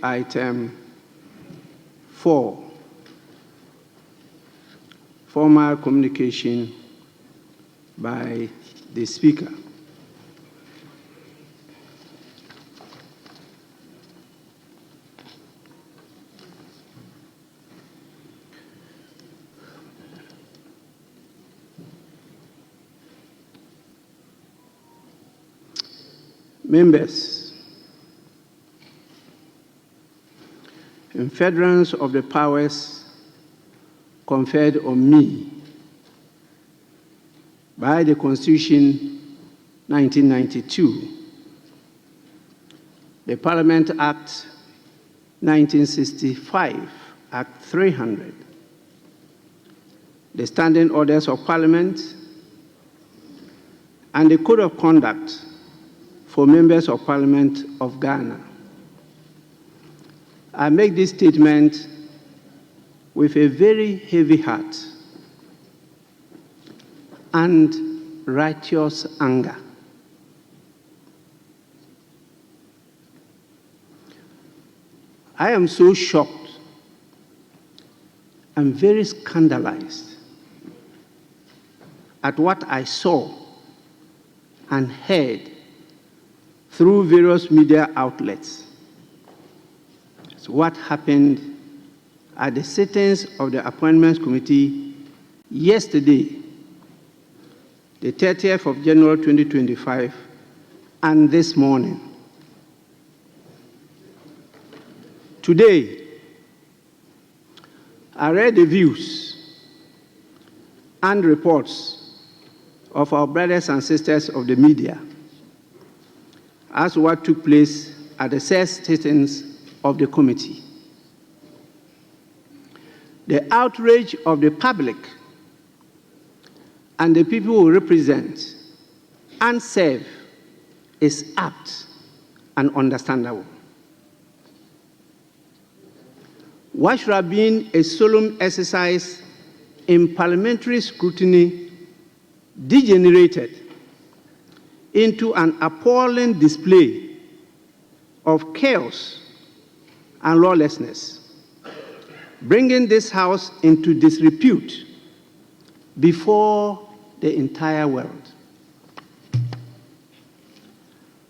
Item 4, formal communication by the Speaker. Members, in furtherance of the powers conferred on me by the Constitution 1992, the Parliament Act 1965, Act 300, the Standing Orders of Parliament, and the Code of Conduct for Members of Parliament of Ghana. I make this statement with a very heavy heart and righteous anger. I am so shocked and very scandalized at what I saw and heard through various media outlets. It's what happened at the sittings of the Appointments Committee yesterday, the 30th of January 2025, and this morning. Today, I read the views and reports of our brothers and sisters of the media as to what took place at the first sittings of the committee. The outrage of the public and the people who represent and serve is apt and understandable. What should have been a solemn exercise in parliamentary scrutiny degenerated into an appalling display of chaos and lawlessness, bringing this House into disrepute before the entire world.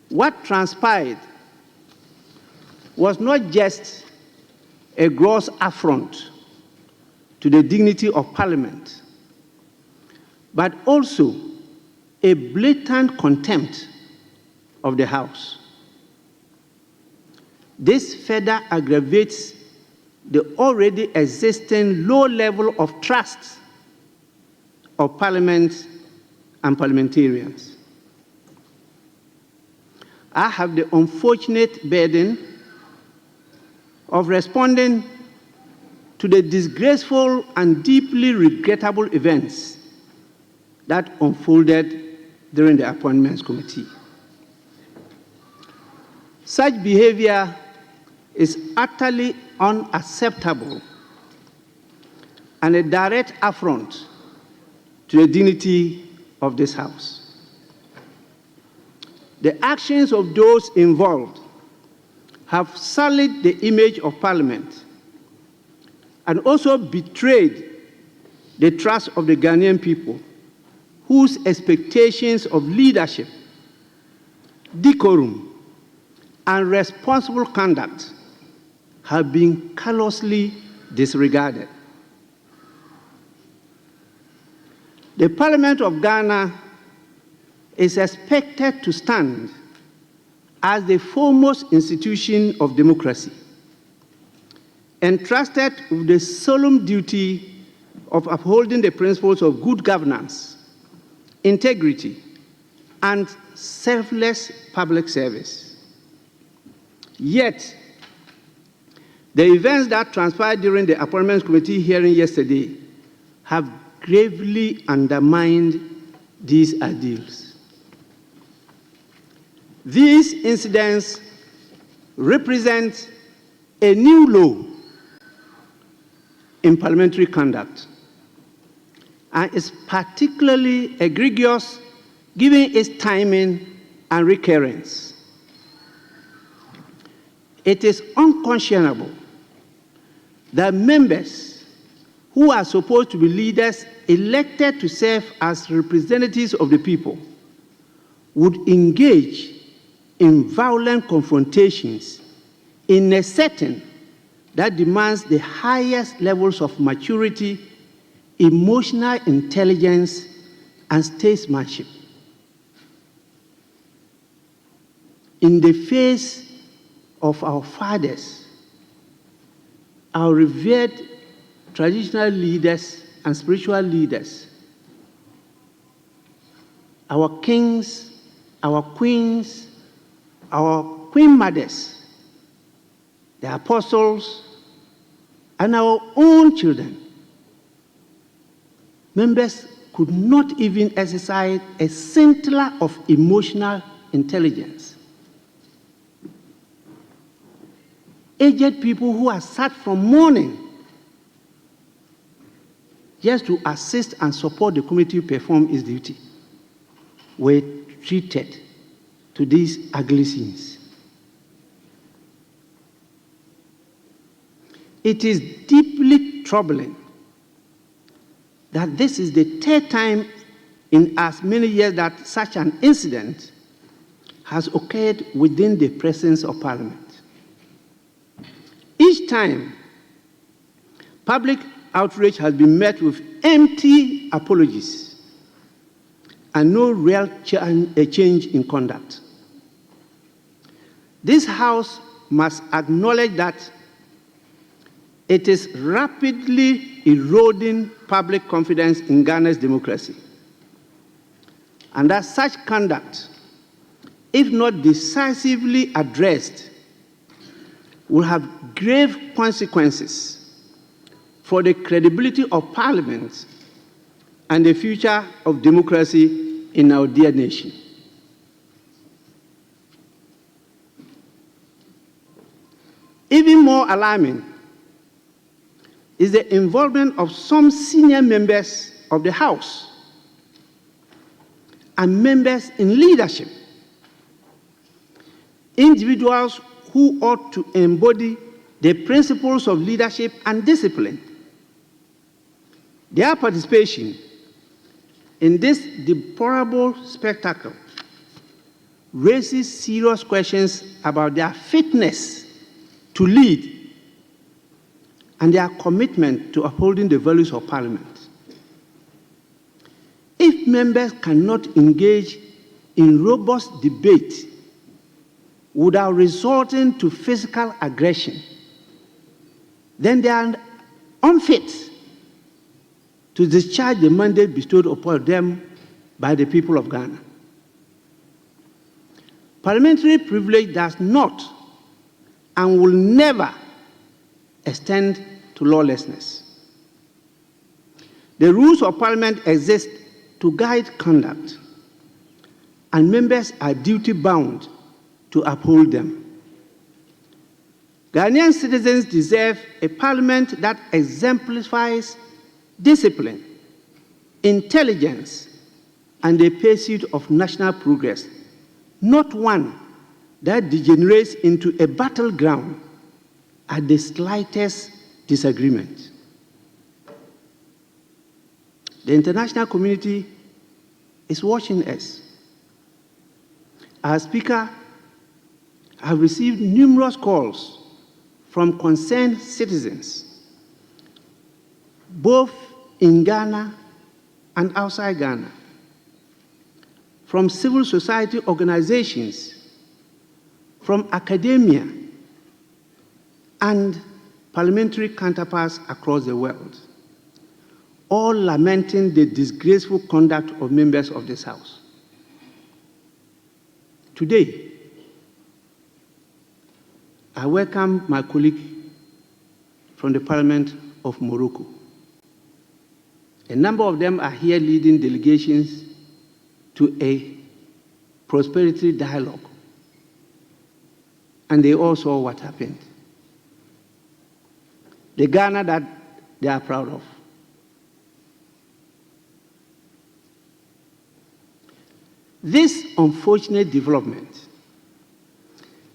What transpired was not just a gross affront to the dignity of Parliament, but also a blatant contempt of the House. This further aggravates the already existing low level of trust of Parliament and parliamentarians. I have the unfortunate burden of responding to the disgraceful and deeply regrettable events that unfolded during the Appointments Committee. Such behavior is utterly unacceptable and a direct affront to the dignity of this House. The actions of those involved have sullied the image of Parliament and also betrayed the trust of the Ghanaian people, whose expectations of leadership, decorum, and responsible conduct have been callously disregarded. The Parliament of Ghana is expected to stand as the foremost institution of democracy, entrusted with the solemn duty of upholding the principles of good governance, integrity, and selfless public service. Yet, the events that transpired during the Appointments Committee hearing yesterday have gravely undermined these ideals. These incidents represent a new low in parliamentary conduct and is particularly egregious given its timing and recurrence. It is unconscionable that members who are supposed to be leaders elected to serve as representatives of the people would engage in violent confrontations in a setting that demands the highest levels of maturity, emotional intelligence, and statesmanship. In the face of our fathers, our revered traditional leaders and spiritual leaders, our kings, our queens, our queen mothers, the apostles, and our own children, members could not even exercise a scintilla of emotional intelligence. Aged people who are sat from morning just to assist and support the committee perform its duty were treated to these ugly scenes. It is deeply troubling that this is the third time in as many years that such an incident has occurred within the presence of Parliament. Each time, public outrage has been met with empty apologies and no real change in conduct. This House must acknowledge that it is rapidly eroding public confidence in Ghana's democracy, and that such conduct, if not decisively addressed, will have grave consequences for the credibility of Parliament and the future of democracy in our dear nation. Even more alarming is the involvement of some senior members of the House and members in leadership, individuals who ought to embody the principles of leadership and discipline. Their participation in this deplorable spectacle raises serious questions about their fitness to lead and their commitment to upholding the values of Parliament. If members cannot engage in robust debate without resorting to physical aggression, then they are unfit to discharge the mandate bestowed upon them by the people of Ghana. Parliamentary privilege does not and will never extend to lawlessness. The rules of Parliament exist to guide conduct, and members are duty-bound to uphold them. Ghanaian citizens deserve a Parliament that exemplifies discipline, intelligence, and the pursuit of national progress, not one that degenerates into a battleground at the slightest disagreement. The international community is watching us. Our Speaker has received numerous calls from concerned citizens, both in Ghana and outside Ghana, from civil society organizations, from academia, and parliamentary counterparts across the world, all lamenting the disgraceful conduct of members of this House. Today, I welcome my colleague from the Parliament of Morocco. A number of them are here leading delegations to a prosperity dialogue, and they all saw what happened. The Ghana that they are proud of. This unfortunate development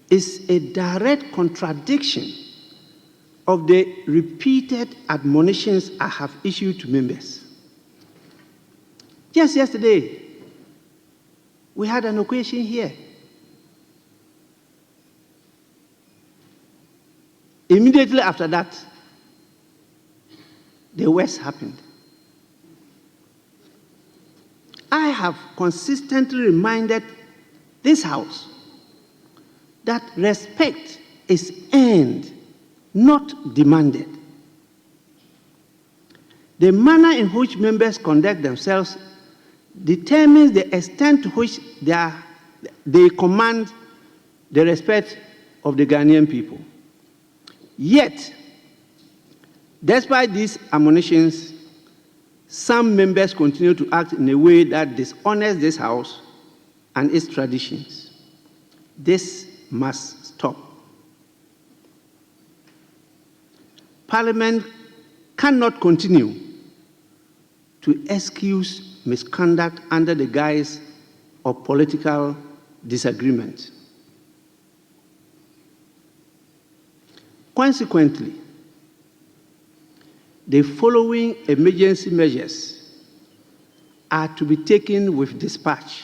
is a direct contradiction of the repeated admonitions I have issued to members. Just yesterday, we had an occasion here. Immediately after that, the worst happened. I have consistently reminded this House that respect is earned, not demanded. The manner in which members conduct themselves determines the extent to which they command the respect of the Ghanaian people. Yet, despite these admonitions, some members continue to act in a way that dishonors this House and its traditions. This must stop. Parliament cannot continue to excuse misconduct under the guise of political disagreement. Consequently, the following emergency measures are to be taken with dispatch.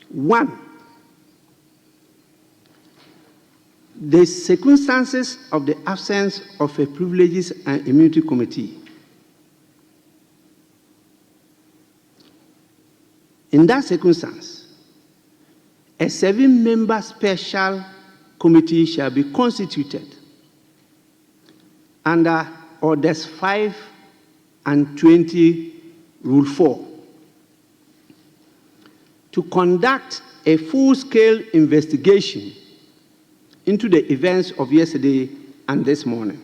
1, the circumstances of the absence of a Privileges and Immunity Committee. In that circumstance, a 7-member special committee shall be constituted under Orders 5 and 20, Rule 4, to conduct a full-scale investigation into the events of yesterday and this morning.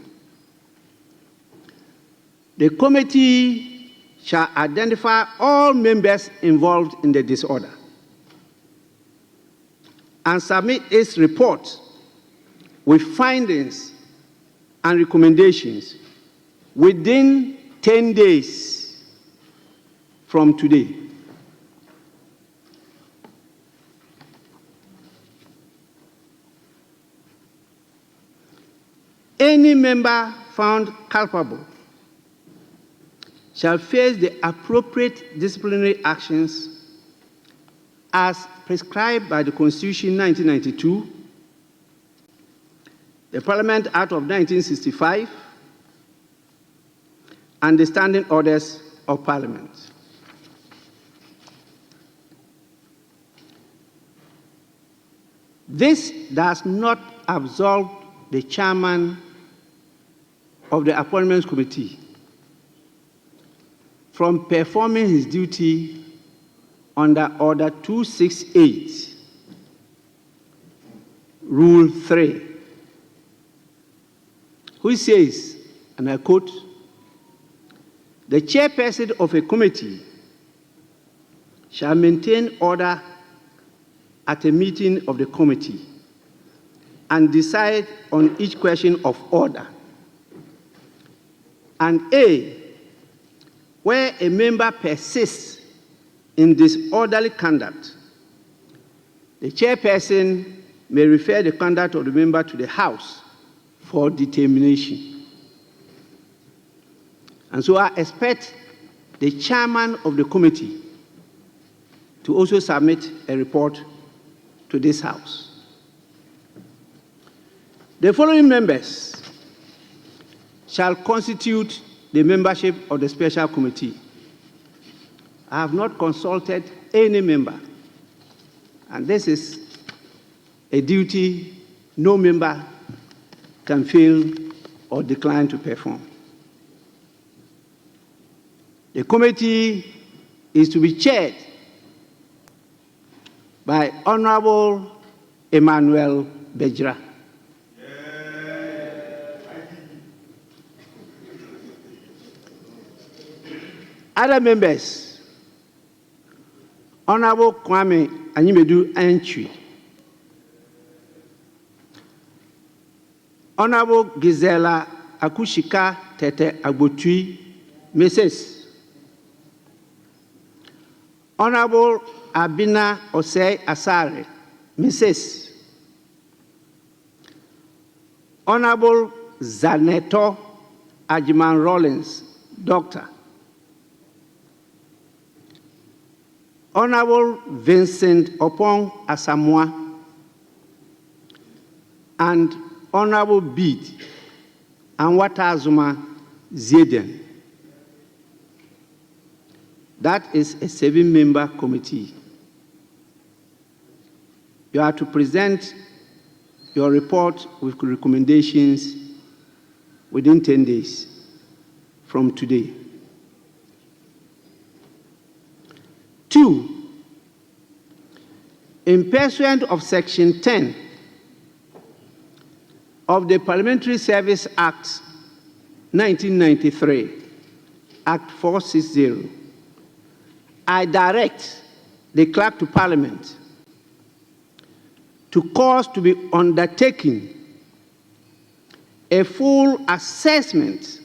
The committee shall identify all members involved in the disorder and submit its report with findings and recommendations within 10 days from today. Any member found culpable shall face the appropriate disciplinary actions as prescribed by the Constitution 1992, the Parliament Act of 1965, and the Standing Orders of Parliament. This does not absolve the chairman of the Appointments Committee from performing his duty under Order 268, Rule 3, which says, and I quote, "The chairperson of a committee shall maintain order at a meeting of the committee and decide on each question of order. And A, where a member persists in disorderly conduct, the chairperson may refer the conduct of the member to the House for determination." And so I expect the chairman of the committee to also submit a report to this House. The following members shall constitute the membership of the special committee. I have not consulted any member, and this is a duty no member can fail or decline to perform. The committee is to be chaired by Honorable Emmanuel Bejra. Other members, Honorable Kwame Anyimedu Antwi, Honorable Gisela Akushika Tete Agbotui, Mrs. Honorable Abina Osei Asare, Mrs. Honorable Zaneto Ajiman Rollins, Doctor. Honorable Vincent Opong Asamoah and Honorable Bede Anwata Azuma Zeden. That is a 7-member committee. You are to present your report with recommendations within 10 days from today. 2, in pursuant of Section 10 of the Parliamentary Service Act 1993, Act 460, I direct the Clerk to Parliament to cause to be undertaken a full assessment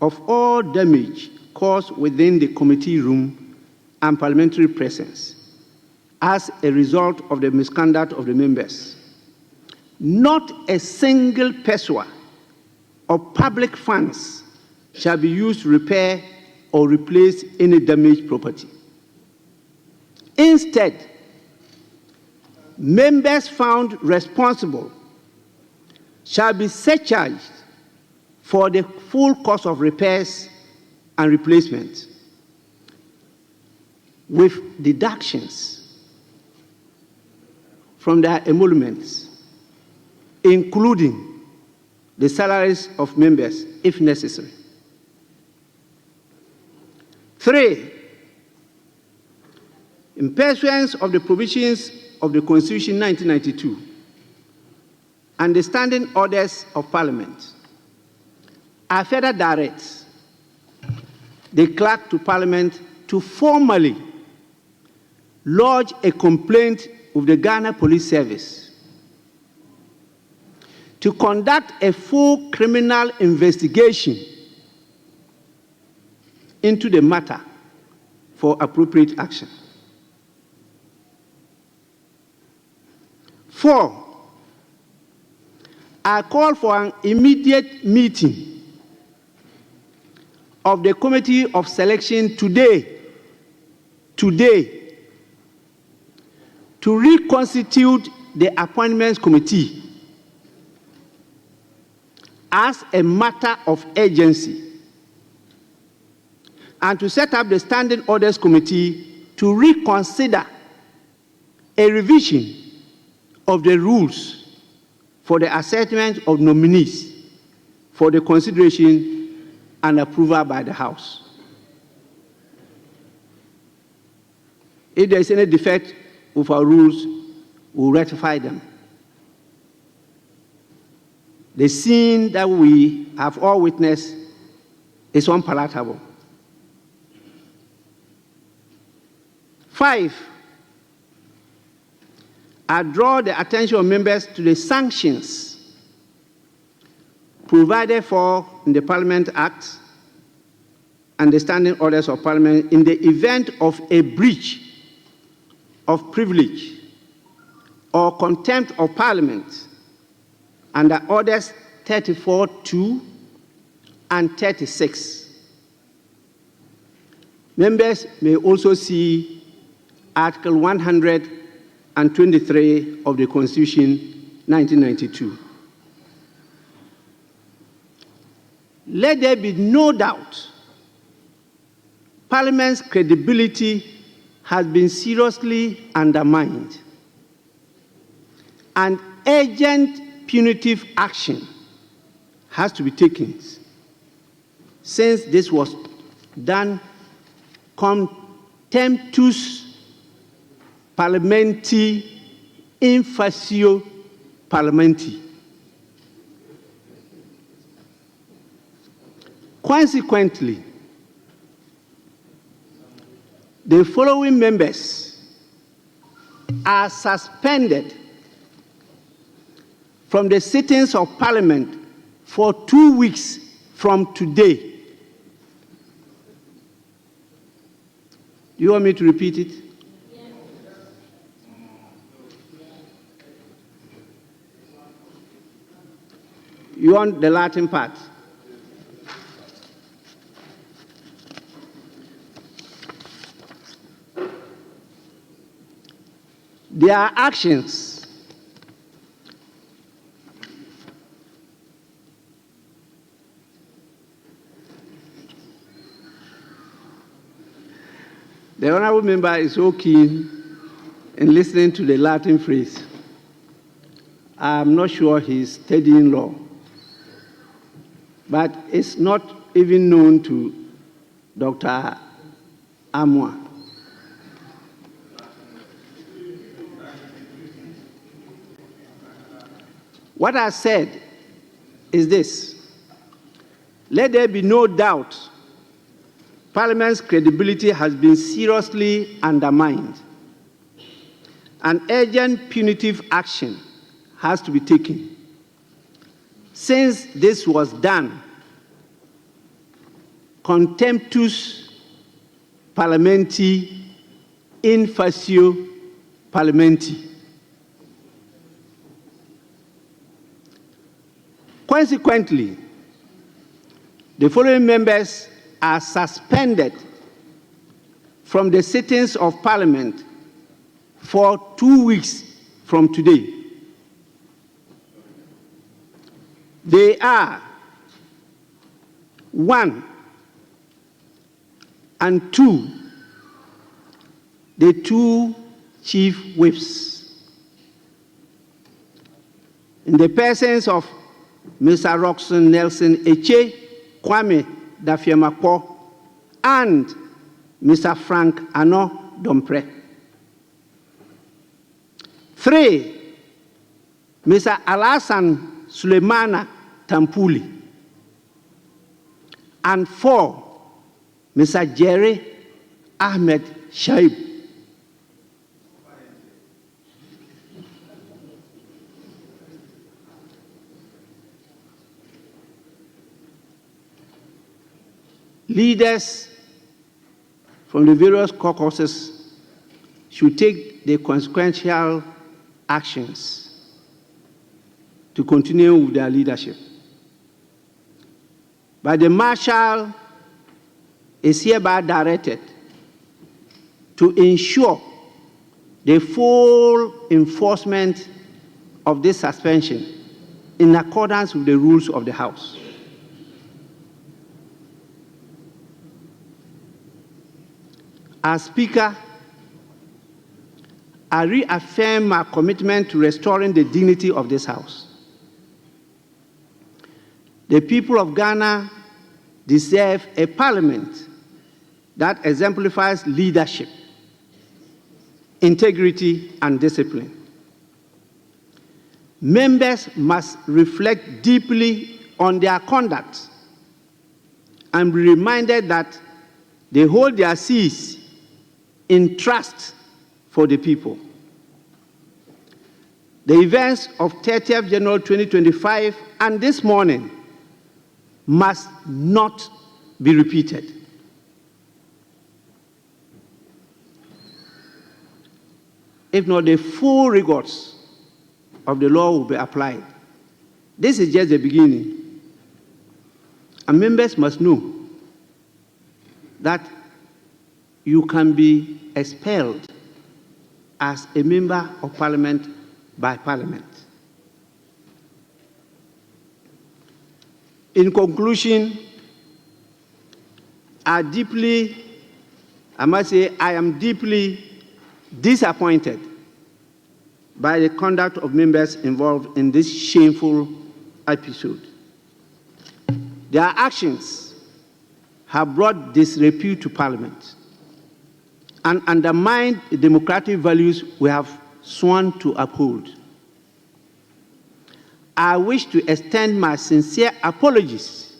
of all damage caused within the committee room and parliamentary presence as a result of the misconduct of the members. Not a single peso of public funds shall be used to repair or replace any damaged property. Instead, members found responsible shall be surcharged for the full cost of repairs and replacement, with deductions from their emoluments, including the salaries of members, if necessary. 3, in pursuance of the provisions of the Constitution 1992 and the standing orders of Parliament, I further direct the Clerk to Parliament to formally lodge a complaint with the Ghana Police Service to conduct a full criminal investigation into the matter for appropriate action. 4, I call for an immediate meeting of the Committee of Selection today, to reconstitute the Appointments Committee as a matter of urgency, and to set up the Standing Orders Committee to reconsider a revision of the rules for the assessment of nominees for the consideration and approval by the House. If there is any defect with our rules, we will rectify them. The scene that we have all witnessed is unpalatable. 5, I draw the attention of members to the sanctions provided for in the Parliament Act and the Standing Orders of Parliament in the event of a breach of privilege or contempt of Parliament under Orders 34(2) and 36. Members may also see Article 123 of the Constitution 1992. Let there be no doubt, Parliament's credibility has been seriously undermined, and urgent punitive action has to be taken, since this was done contemptuous parliamenti in facio parlamenti. Consequently, the following members are suspended from the sittings of Parliament for 2 weeks from today. Do you want me to repeat it? You want the Latin part? Their actions the honorable member is so keen in listening to the Latin phrase. I'm not sure he's studying law, but it's not even known to Dr. Amwa. What I said is this: let there be no doubt Parliament's credibility has been seriously undermined, and urgent punitive action has to be taken. Since this was done, contemptus parlamenti in facio parlamenti. Consequently, the following members are suspended from the sittings of Parliament for 2 weeks from today. They are 1 and 2, the 2 chief whips, in the persons of Mr. Roxon Nelson Eche, Kwame Dafiamapo, and Mr. Frank Ano Dompre. 3, Mr. Alasan Suleimana Tampuli. And 4, Mr. Jerry Ahmed Shaib. Leaders from the various caucuses should take the consequential actions to continue with their leadership. But the Marshal is hereby directed to ensure the full enforcement of this suspension in accordance with the rules of the House. As Speaker, I reaffirm my commitment to restoring the dignity of this House. The people of Ghana deserve a parliament that exemplifies leadership, integrity, and discipline. Members must reflect deeply on their conduct and be reminded that they hold their seats in trust for the people. The events of 30th January 2025 and this morning must not be repeated. If not, the full rigors of the law will be applied. This is just the beginning. And members must know that you can be expelled as a member of Parliament by Parliament. In conclusion, I am deeply disappointed by the conduct of members involved in this shameful episode. Their actions have brought disrepute to Parliament and undermined the democratic values we have sworn to uphold. I wish to extend my sincere apologies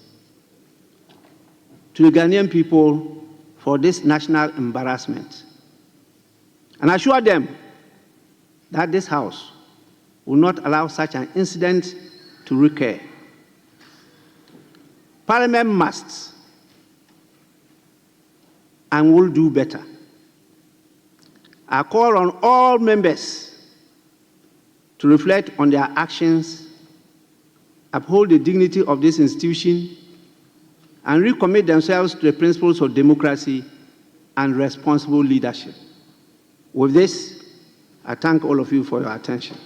to the Ghanaian people for this national embarrassment, and assure them that this House will not allow such an incident to recur. Parliament must and will do better. I call on all members to reflect on their actions uphold the dignity of this institution, and recommit themselves to the principles of democracy and responsible leadership. With this, I thank all of you for your attention.